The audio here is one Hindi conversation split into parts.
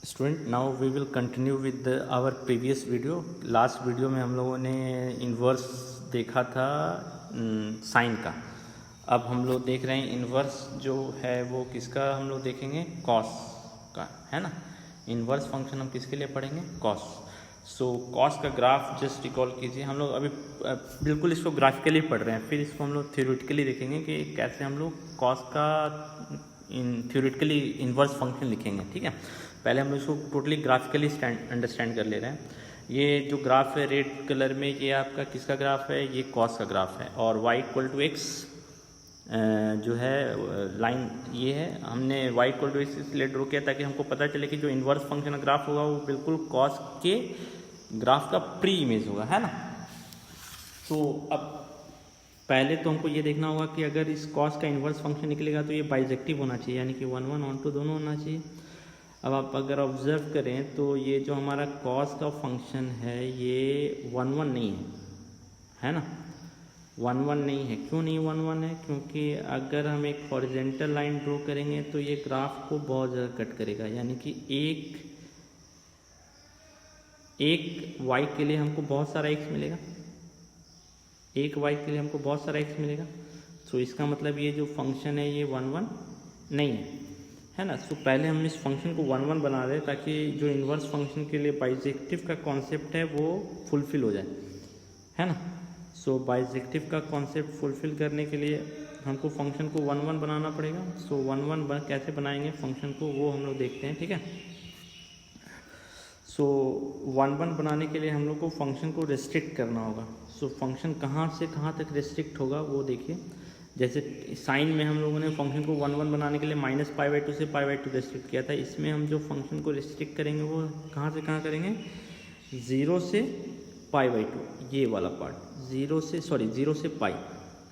Student, now we will continue with our previous video. Last video में हम लोगों ने इन्वर्स देखा था साइन का। अब हम लोग देख रहे हैं इन्वर्स जो है वो किसका हम लोग देखेंगे, कॉस का, है ना। इन्वर्स फंक्शन हम किसके लिए पढ़ेंगे, कॉस। सो कॉस का ग्राफ जस्ट रिकॉल कीजिए। हम लोग अभी बिल्कुल इसको ग्राफिकली पढ़ रहे हैं, फिर इसको हम लोग थ्योरेटिकली देखेंगे कि कैसे हम लोग कॉस का थ्योरेटिकली इन्वर्स फंक्शन लिखेंगे। ठीक है, पहले हम इसको टोटली ग्राफिकली अंडरस्टैंड कर ले रहे हैं। ये जो ग्राफ है रेड कलर में, ये आपका किसका ग्राफ है, ये कॉस का ग्राफ है। और y इक्वल टू एक्स जो है लाइन ये है। हमने y इक्वल टू एक्स इसलिए ड्रॉ किया ताकि हमको पता चले कि जो इन्वर्स फंक्शन का ग्राफ होगा वो बिल्कुल कॉस के ग्राफ का प्री इमेज होगा, है ना। तो अब पहले तो हमको ये देखना होगा कि अगर इस कॉस का इन्वर्स फंक्शन निकलेगा तो ये बाइजेक्टिव होना चाहिए, यानी कि 1 1 ऑन टू दोनों होना चाहिए। अब आप अगर ऑब्जर्व करें तो ये जो हमारा कॉस का फंक्शन है ये 1 1 नहीं है ना। 1 1 नहीं है। क्यों नहीं 1 1 है? क्योंकि अगर हम एक हॉरिजेंटल लाइन ड्रॉ करेंगे तो ये ग्राफ को बहुत ज़्यादा कट करेगा, यानी कि एक y के लिए हमको बहुत सारा x मिलेगा, एक y के लिए हमको बहुत सारा x मिलेगा। तो इसका मतलब ये जो फंक्शन है ये 1 1 नहीं है ना। सो पहले हम इस फंक्शन को 1 1 बना दें ताकि जो इन्वर्स फंक्शन के लिए बाइजेक्टिव का कॉन्सेप्ट है वो फुलफिल हो जाए, है ना। सो बाइजेक्टिव का कॉन्सेप्ट फुलफिल करने के लिए हमको फंक्शन को 1 1 बनाना पड़ेगा। सो 1 1 कैसे बनाएंगे फंक्शन को वो हम लोग देखते हैं, ठीक है। सो 1 1 बनाने के लिए हम लोग को फंक्शन को रेस्ट्रिक्ट करना होगा। सो फंक्शन कहाँ से कहाँ तक रेस्ट्रिक्ट होगा वो देखिए। जैसे साइन में हम लोगों ने फंक्शन को 1 1 बनाने के लिए -π/2 से π/2 रेस्ट्रिक्ट किया था। इसमें हम जो फंक्शन को रेस्ट्रिक्ट करेंगे वो कहाँ से कहाँ करेंगे, 0 से π/2, ये वाला पार्ट, 0 से π।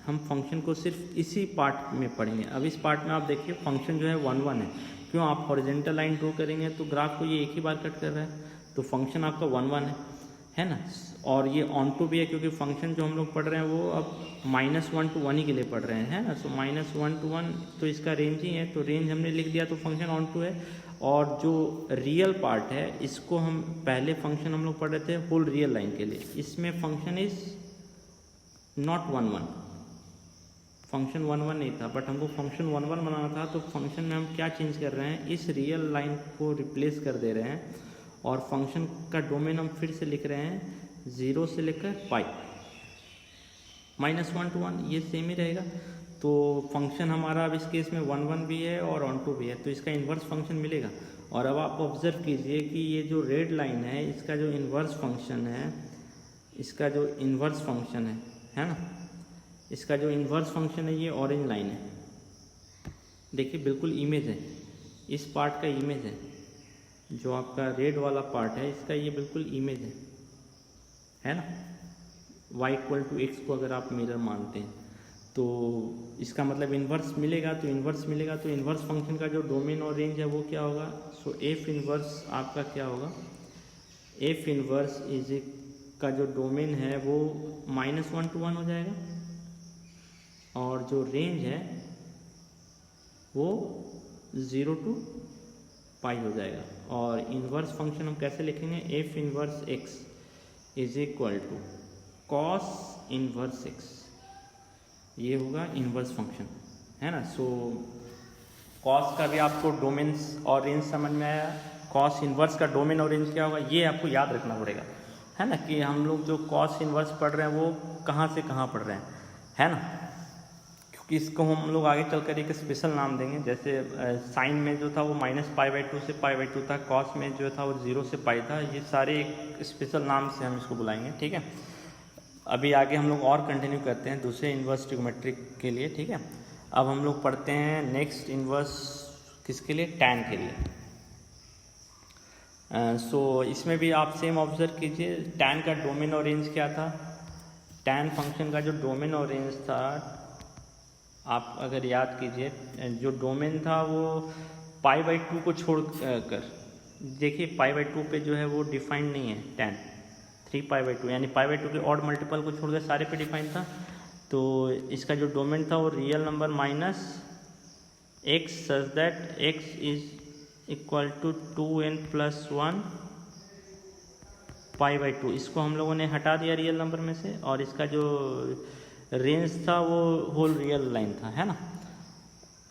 हम फंक्शन को सिर्फ इसी पार्ट में पढ़ेंगे। अब इस पार्ट में आप देखिए फंक्शन जो है 1 1 है। क्यों? आप हॉरिजेंटल लाइन ड्रॉ करेंगे तो ग्राफ को ये एक ही बार कट कर रहा है, तो फंक्शन आपका 1 1 है ना। और ये ऑन टू भी है क्योंकि फंक्शन जो हम लोग पढ़ रहे हैं वो अब -1 to 1 ही के लिए पढ़ रहे हैं, है ना। सो -1 to 1 तो इसका रेंज ही है, तो रेंज हमने लिख दिया तो फंक्शन ऑन टू है। और जो रियल पार्ट है इसको हम पहले फंक्शन हम लोग पढ़ रहे थे होल रियल लाइन के लिए, इसमें फंक्शन इज नॉट 1 1, फंक्शन 1 1 नहीं था, बट हमको फंक्शन 1 1 बनाना था। तो फंक्शन में हम क्या चेंज कर रहे हैं, इस रियल लाइन को रिप्लेस कर दे रहे हैं और फंक्शन का डोमेन हम फिर से लिख रहे हैं 0 से लेकर π, -1 to 1 ये सेम ही रहेगा। तो फंक्शन हमारा अब इस केस में 1 1 भी है और ऑन टू भी है, तो इसका इन्वर्स फंक्शन मिलेगा। और अब आप ऑब्जर्व कीजिए कि ये जो रेड लाइन है इसका जो इन्वर्स फंक्शन है, इसका जो इन्वर्स फंक्शन है ना, इसका जो इन्वर्स फंक्शन है ये ऑरेंज लाइन है। देखिए बिल्कुल इमेज है, इस पार्ट का इमेज है, जो आपका रेड वाला पार्ट है इसका ये बिल्कुल इमेज है ना। y इक्वल टू एक्स को अगर आप मिरर मानते हैं तो इसका मतलब इन्वर्स मिलेगा, तो इन्वर्स मिलेगा तो इन्वर्स फंक्शन का जो डोमेन और रेंज है वो क्या होगा। सो एफ इन्वर्स आपका क्या होगा, एफ इन्वर्स इज का जो डोमेन है वो -1 to 1 हो जाएगा और जो रेंज है वो 0 to π हो जाएगा। और इन्वर्स फंक्शन हम कैसे लिखेंगे, f inverse x is equal to cos inverse x, ये होगा इन्वर्स फंक्शन, है ना। सो कॉस का भी आपको डोमेन्स और रेंज समझ में आया। कॉस इन्वर्स का डोमेन और रेंज क्या होगा ये आपको याद रखना पड़ेगा, है ना, कि हम लोग जो कॉस इन्वर्स पढ़ रहे हैं वो कहाँ से कहाँ पढ़ रहे हैं, है ना। क्योंकि इसको हम लोग आगे चलकर एक स्पेशल नाम देंगे। जैसे साइन में जो था वो -π/2 से π/2 था, कॉस में जो था वो 0 से π था। ये सारे एक स्पेशल नाम से हम इसको बुलाएंगे, ठीक है। अभी आगे हम लोग और कंटिन्यू करते हैं दूसरे इन्वर्स ट्रिग्नोमेट्रिक के लिए, ठीक है। अब हम लोग पढ़ते हैं नेक्स्ट इन्वर्स किसके लिए, टैन के लिए। सो इसमें भी आप सेम ऑब्जर्व कीजिए, टैन का डोमेन और रेंज क्या था। टैन फंक्शन का जो डोमेन और रेंज था आप अगर याद कीजिए, जो डोमेन था वो π/2 को छोड़ कर, देखिए π/2 पे जो है वो डिफाइंड नहीं है टैन, 3π/2 यानी π/2 के ऑड मल्टीपल को छोड़कर सारे पे डिफाइन था। तो इसका जो डोमेन था वो real number -x such that x is equal to 2n+1 π/2। इसको हम लोगों ने हटा दिया रियल नंबर में से, और इसका जो रेंज था वो होल रियल लाइन था, है ना।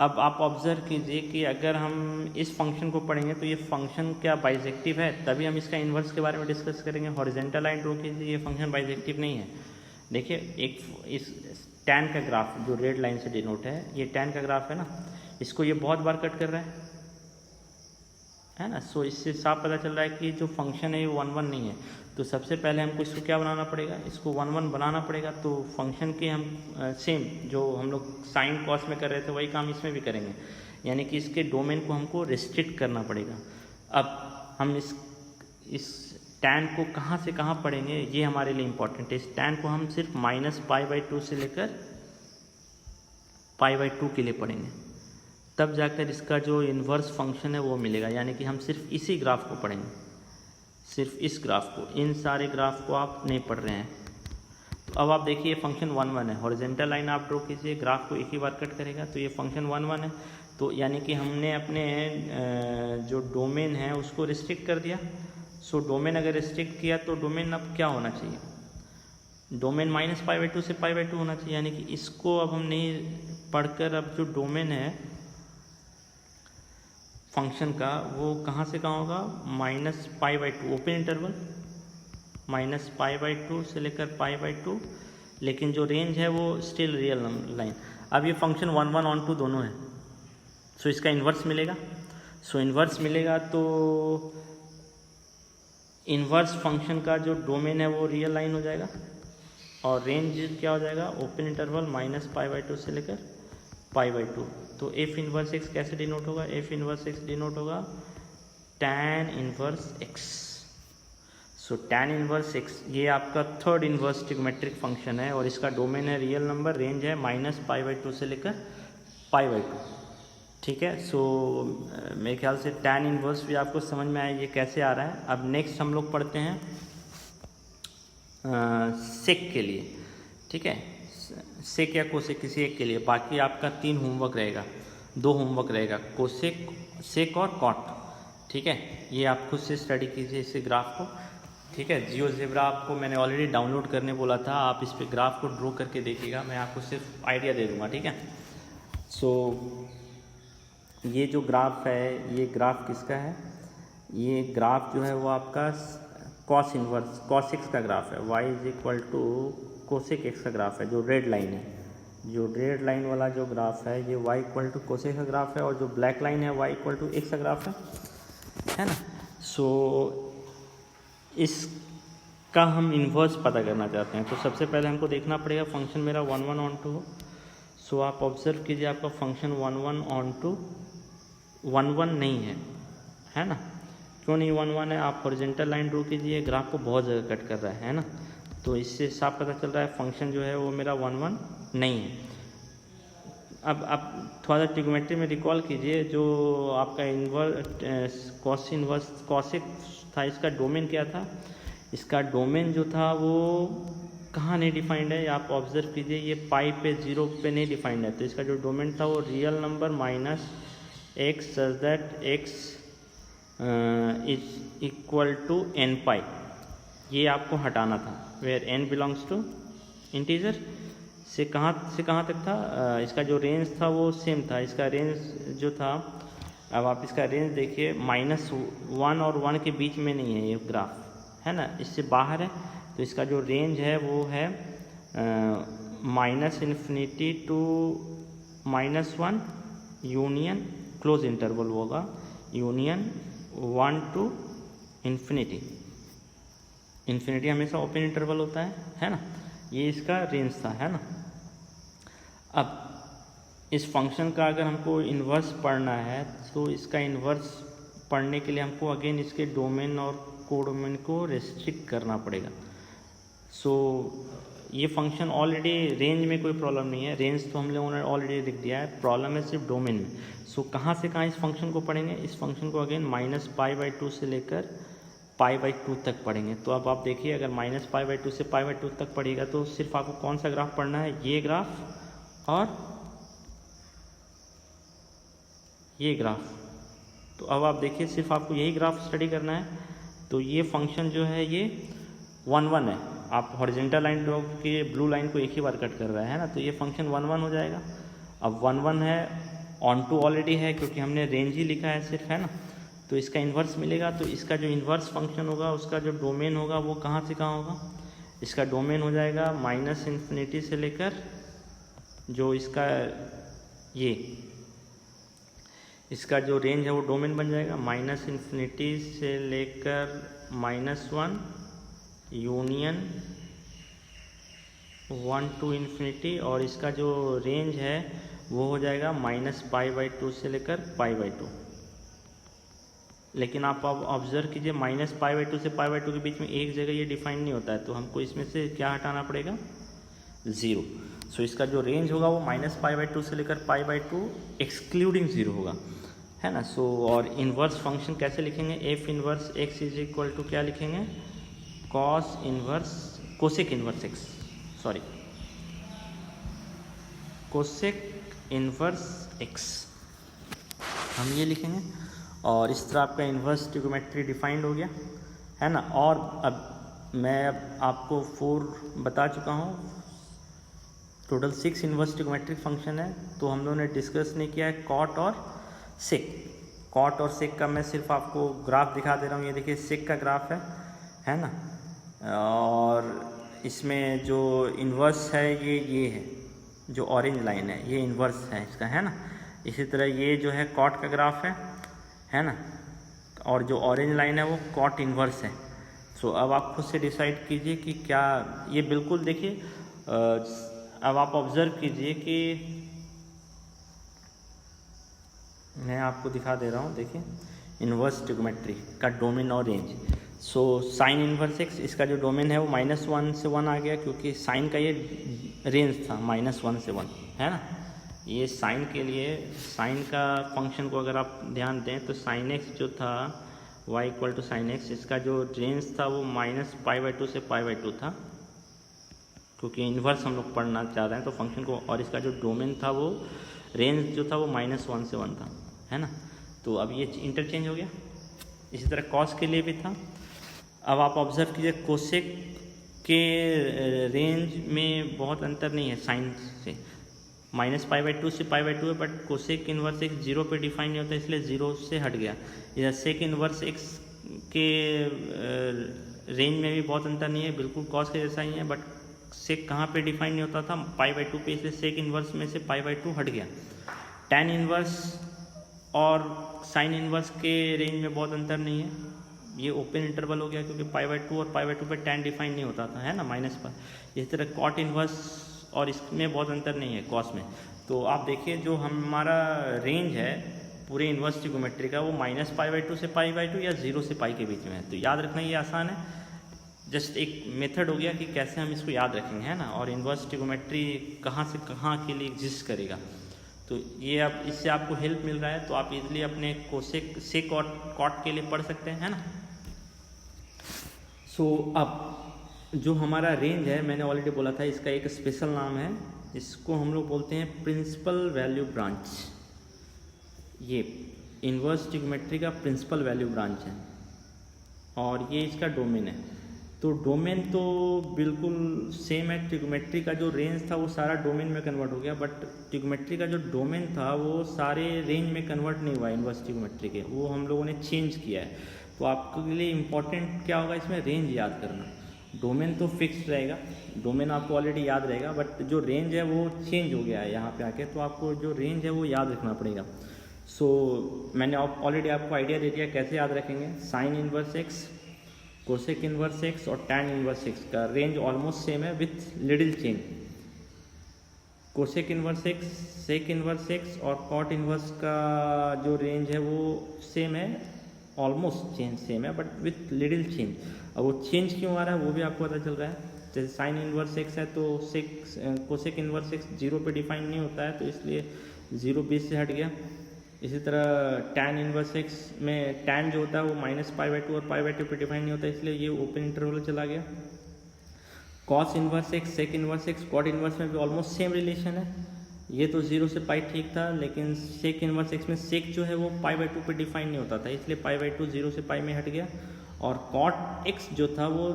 अब आप ऑब्जर्व कीजिए कि अगर हम इस फंक्शन को पढ़ेंगे तो ये फंक्शन क्या बाइजेक्टिव है, तभी हम इसका इन्वर्स के बारे में डिस्कस करेंगे। हॉरिजॉन्टल लाइन ड्रॉ कीजिए, ये फंक्शन बाइजेक्टिव नहीं है। देखिए एक इस tan का ग्राफ जो रेड लाइन से डिनोट है, ये tan का ग्राफ है ना, इसको ये बहुत बार कट कर रहा है ना। सो इससे साफ पता चल रहा है कि जो फंक्शन है ये 1 1 नहीं है। तो सबसे पहले हमको इसको क्या बनाना पड़ेगा, इसको 1 1 बनाना पड़ेगा। तो फंक्शन के हम सेम जो हम लोग साइन कॉस में कर रहे थे वही काम इसमें भी करेंगे, यानी कि इसके डोमेन को हमको रिस्ट्रिक्ट करना पड़ेगा। अब हम इस tan को कहाँ से कहाँ पढ़ेंगे, ये हमारे लिए इम्पोर्टेंट है। इस tan को हम सिर्फ -π/2 से लेकर π/2 के लिए पढ़ेंगे, तब जाकर इसका जो इन्वर्स फंक्शन है वो मिलेगा। यानी कि हम सिर्फ इसी ग्राफ को पढ़ेंगे, सिर्फ इस ग्राफ को, इन सारे ग्राफ को आप नहीं पढ़ रहे हैं। तो अब आप देखिए फंक्शन 1 1 है, हॉरिजॉन्टल लाइन आप ड्रॉ कीजिए, ग्राफ को एक ही बार कट करेगा, तो ये फंक्शन 1 1 है। तो यानी कि हमने अपने जो डोमेन है उसको रिस्ट्रिक्ट कर दिया। सो डोमेन अगर रिस्ट्रिक्ट किया तो डोमेन अब क्या होना चाहिए, डोमेन -π/2 से π/2 होना चाहिए। यानी कि इसको अब हम नहीं पढ़कर अब जो डोमेन है फंक्शन का वो कहाँ से कहाँ होगा, -π/2 ओपन इंटरवल, -π/2 से लेकर π/2, लेकिन जो रेंज है वो स्टिल रियल लाइन। अब ये फंक्शन 1 1 ऑन 2 दोनों है, सो इसका इन्वर्स मिलेगा। सो इन्वर्स मिलेगा तो इन्वर्स फंक्शन का जो डोमेन है वो रियल लाइन हो जाएगा, और रेंज क्या हो जाएगा, ओपन इंटरवल -π/2 से लेकर π/2। तो एफ इन्वर्स एक्स कैसे डिनोट होगा, एफ इन्वर्स एक्स डिनोट होगा tan इन्वर्स एक्स। सो tan इन्वर्स एक्स ये आपका थर्ड इन्वर्स ट्रिग्मेट्रिक फंक्शन है, और इसका डोमेन है रियल नंबर, रेंज है -π/2 से लेकर π/2। ठीक है। सो मेरे ख्याल से tan इन्वर्स भी आपको समझ में आया ये कैसे आ रहा है। अब नेक्स्ट हम लोग पढ़ते हैं सेक के लिए। ठीक है, सेक या कोसेक किसी एक के लिए। बाकी आपका 3 होमवर्क रहेगा, 2 होमवर्क रहेगा, कोसेक, सेक और कॉट। ठीक है, ये आप खुद से स्टडी कीजिए इस ग्राफ को। ठीक है, जियोजेब्रा आपको मैंने ऑलरेडी डाउनलोड करने बोला था, आप इस पे ग्राफ को ड्रॉ करके देखिएगा, मैं आपको सिर्फ आइडिया दे दूँगा। ठीक है, सो ये जो ग्राफ है, ये ग्राफ किसका है, ये ग्राफ जो है वो आपका कॉस इन्वर्स कॉस एक्स का ग्राफ है। y = कोसेक एक्स का ग्राफ है, जो रेड लाइन है, जो रेड लाइन वाला जो ग्राफ है ये y = कोसेक का ग्राफ है, और जो ब्लैक लाइन है y = एक्स का ग्राफ है ना। सो इसका हम इन्वर्स पता करना चाहते हैं, तो सबसे पहले हमको देखना पड़ेगा फंक्शन मेरा 1 1 ऑन 2 हो। सो आप ऑब्जर्व कीजिए, आपका फंक्शन 1 1 ऑन 2 1 1 नहीं है ना। क्यों नहीं 1 1 है, आप हॉरिजॉन्टल लाइन ड्रॉ कीजिए, ग्राफ को बहुत जगह कट कर रहा है ना, तो इससे साफ पता चल रहा है फंक्शन जो है वो मेरा 1 1 नहीं है। अब आप थोड़ा सा ट्रिग्नोमेट्री में रिकॉल कीजिए, जो आपका इन्वर्स कॉसेक था, इसका डोमेन क्या था, इसका डोमेन जो था वो कहाँ नहीं डिफाइंड है, आप ऑब्जर्व कीजिए, ये पाई पे 0 पे नहीं डिफाइंड है। तो इसका जो डोमेन था वो real number -x such that x is equal to n π, ये आपको हटाना था, where n belongs to integer. से कहाँ तक था, इसका जो रेंज था वो सेम था, इसका रेंज जो था, अब आप इसका रेंज देखिए, -1 और 1 के बीच में नहीं है ये ग्राफ, है ना, इससे बाहर है। तो इसका जो रेंज है वो है -∞ टू -1 यूनियन क्लोज इंटरवल होगा, यूनियन 1 टू इन्फिनिटी। इन्फिनिटी हमेशा ओपन इंटरवल होता है ना। ये इसका रेंज था, है ना। अब इस फंक्शन का अगर हमको इन्वर्स पढ़ना है तो इसका इन्वर्स पढ़ने के लिए हमको अगेन इसके डोमेन और कोडोमेन को रेस्ट्रिक्ट करना पड़ेगा। सो ये फंक्शन ऑलरेडी रेंज में कोई प्रॉब्लम नहीं है, रेंज तो हम लोगों ने ऑलरेडी लिख दिया है, प्रॉब्लम है सिर्फ डोमेन में। सो कहाँ से कहाँ इस फंक्शन को पढ़ेंगे, इस फंक्शन को अगेन -π/2 से लेकर π/2 तक पढ़ेंगे। तो अब आप देखिए, अगर -π/2 से π/2 तक पढ़ेगा तो सिर्फ आपको कौन सा ग्राफ पढ़ना है, ये ग्राफ और ये ग्राफ, तो अब आप देखिए, सिर्फ आपको यही ग्राफ स्टडी करना है। तो ये फंक्शन जो है ये 1 1 है, आप हॉरिजेंटल लाइन ड्रॉ के ब्लू लाइन को एक ही बार कट कर रहा है ना, तो ये फंक्शन 1 1 हो जाएगा। अब 1 1 है, ऑन टू ऑलरेडी है क्योंकि हमने रेंज ही लिखा है सिर्फ, है ना, तो इसका इन्वर्स मिलेगा। तो इसका जो इन्वर्स फंक्शन होगा उसका जो डोमेन होगा वो कहाँ से कहाँ होगा, इसका डोमेन हो जाएगा -∞ से लेकर जो इसका ये इसका जो रेंज है वो डोमेन बन जाएगा -∞ से लेकर -1 यूनियन 1 to ∞, और इसका जो रेंज है वो हो जाएगा -π/2 से लेकर π/2। लेकिन आप अब ऑब्जर्व कीजिए, -π/2 से π/2 के बीच में एक जगह ये डिफाइन नहीं होता है, तो हमको इसमें से क्या हटाना पड़ेगा, 0। सो इसका जो रेंज होगा वो -π/2 से लेकर π/2 एक्सक्लूडिंग 0 होगा, है ना। सो और इन्वर्स फंक्शन कैसे लिखेंगे, f inverse x is equal to क्या लिखेंगे, कोसेक इन्वर्स x हम ये लिखेंगे। और इस तरह आपका इन्वर्स ट्रिगोमेट्री डिफाइंड हो गया, है ना। और अब मैं आपको 4 बता चुका हूँ, टोटल 6 इन्वर्स ट्रिगोमेट्रिक फंक्शन है। तो हम लोगों ने डिस्कस नहीं किया है कॉट और सेक का मैं सिर्फ आपको ग्राफ दिखा दे रहा हूँ। ये देखिए सेक का ग्राफ है ना, और इसमें जो इन्वर्स है ये है, जो ऑरेंज लाइन है ये इन्वर्स है इसका, है ना। इसी तरह ये जो है कॉट का ग्राफ है ना, और जो ऑरेंज लाइन है वो कॉट इन्वर्स है। सो अब आप खुद से डिसाइड कीजिए कि क्या ये, बिल्कुल देखिए, अब आप ऑब्जर्व कीजिए कि मैं आपको दिखा दे रहा हूँ, देखिए इन्वर्स ट्रिगोमेट्री का डोमेन और range. So sine inverse x, इसका जो डोमेन है वो -1 से 1 आ गया, क्योंकि साइन का ये रेंज था -1 से 1, है ना। ये साइन के लिए, साइन का फंक्शन को अगर आप ध्यान दें तो साइन x जो था y = sin x, इसका जो रेंज था वो -π/2 से π/2 था, क्योंकि इन्वर्स हम लोग पढ़ना चाह रहे हैं तो फंक्शन को। और इसका जो डोमेन था वो रेंज जो था वो -1 से 1 था, है ना। तो अब ये इंटरचेंज हो गया। इसी तरह कॉस के लिए भी था। अब आप ऑब्जर्व कीजिए, कोसेक के रेंज में बहुत अंतर नहीं है साइन से, -π/2 से π/2 है, बट कोसेक इन्वर्स x 0 पे डिफाइन नहीं होता, इसलिए 0 से हट गया। इधर सेक इन्वर्स x के रेंज में भी बहुत अंतर नहीं है, बिल्कुल कॉस के जैसा ही है, बट सेक कहाँ पे डिफाइन नहीं होता था, π/2 पे, इसलिए सेक इन्वर्स में से π/2 हट गया। टैन इन्वर्स और साइन इन्वर्स के रेंज में बहुत अंतर नहीं है, ये ओपन इंटरवल हो गया, क्योंकि π/2 और π/2 पे टैन डिफाइन नहीं होता था, है ना, -π। इसी तरह कॉट इन्वर्स और इसमें बहुत अंतर नहीं है कॉस में। तो आप देखिए जो हमारा रेंज है पूरे इन्वर्स ट्रिगोमेट्री का वो -π/2 से π/2 या 0 से π के बीच में है। तो याद रखना ये आसान है, जस्ट एक मेथड हो गया कि कैसे हम इसको याद रखेंगे, है ना। और इन्वर्स ट्रिगोमेट्री कहाँ से कहाँ के लिए एग्जिस्ट करेगा, तो ये अब इससे आपको हेल्प मिल रहा है, तो आप इजीली अपने कोसेक सेक और कॉट के लिए पढ़ सकते हैं, है ना। सो अब जो हमारा रेंज है, मैंने ऑलरेडी बोला था इसका एक स्पेशल नाम है, इसको हम लोग बोलते हैं प्रिंसिपल वैल्यू ब्रांच। ये इन्वर्स ट्रिगोमेट्री का प्रिंसिपल वैल्यू ब्रांच है, और ये इसका डोमेन है। तो डोमेन तो बिल्कुल सेम है, ट्रिगोमेट्री का जो रेंज था वो सारा डोमेन में कन्वर्ट हो गया, बट ट्रिगोमेट्री का जो डोमेन था वो सारे रेंज में कन्वर्ट नहीं हुआ इन्वर्स ट्रिगोमेट्री के, वो हम लोगों ने चेंज किया है। तो आपके लिए इम्पोर्टेंट क्या होगा इसमें, रेंज याद करना। डोमेन तो फिक्स रहेगा, डोमेन आपको ऑलरेडी याद रहेगा, बट जो रेंज है वो चेंज हो गया है यहाँ पे आके, तो आपको जो रेंज है वो याद रखना पड़ेगा। सो मैंने ऑलरेडी आपको आइडिया दे दिया कैसे याद रखेंगे। Sine inverse x, cosec inverse x और टैन इन्वर्स x का रेंज ऑलमोस्ट सेम है with little change. Cosec inverse x, sec inverse x और कॉट इन्वर्स का जो रेंज है वो सेम है, ऑलमोस्ट चेंज सेम है, बट विथ लिटिल चेंज। अब वो चेंज क्यों आ रहा है वो भी आपको पता चल रहा है। जैसे साइन इन्वर्स x है तो कोसेक इन्वर्स x 0 पे डिफाइन नहीं होता है, तो इसलिए 0 बीच से हट गया। इसी तरह टैन इन्वर्स x में टैन जो होता है वो -π/2 और π/2 पे डिफाइन नहीं होता, इसलिए ये ओपन इंटरवल चला गया। Cos inverse x, sec inverse x, cot inverse में भी ऑलमोस्ट सेम रिलेशन है, ये तो 0 से पाई ठीक था, लेकिन सेक इनवर्स एक्स में सेक जो है वो π/2 पे डिफाइन नहीं होता था, इसलिए π/2 0 से पाई में हट गया। और कॉट एक्स जो था वो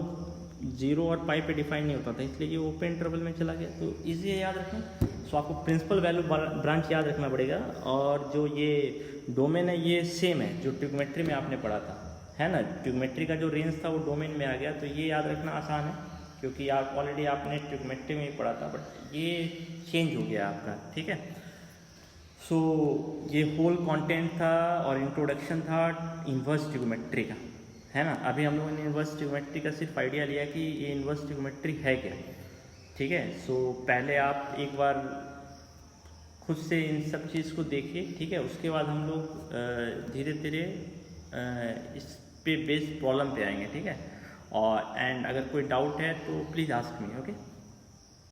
0 और पाई पे डिफाइन नहीं होता था, इसलिए ये ओपन इंटरवल में चला गया। तो इजी है याद रखना। सो आपको प्रिंसिपल वैल्यू ब्रांच याद रखना पड़ेगा, और जो ये डोमेन है ये सेम है जो ट्रिग्नोमेट्री में आपने पढ़ा था, है ना। ट्रिग्नोमेट्री का जो रेंज था वो डोमेन में आ गया, तो ये याद रखना आसान है क्योंकि आप ऑलरेडी आपने ट्रिग्नोमेट्री में ही पढ़ा था, बट ये चेंज हो गया आपका, ठीक है। सो ये होल कंटेंट था और इंट्रोडक्शन था इन्वर्स ट्रिग्नोमेट्री का, है ना। अभी हम लोगों ने इन्वर्स ट्रिग्नोमेट्री का सिर्फ आइडिया लिया कि ये इन्वर्स ट्रिग्नोमेट्री है क्या, ठीक है। सो पहले आप एक बार खुद से इन सब चीज़ को देखिए, ठीक है। उसके बाद हम लोग धीरे धीरे इस पे बेस्ड प्रॉब्लम पे आएंगे, ठीक है। और एंड अगर कोई डाउट है तो प्लीज़ आस्क मी, ओके।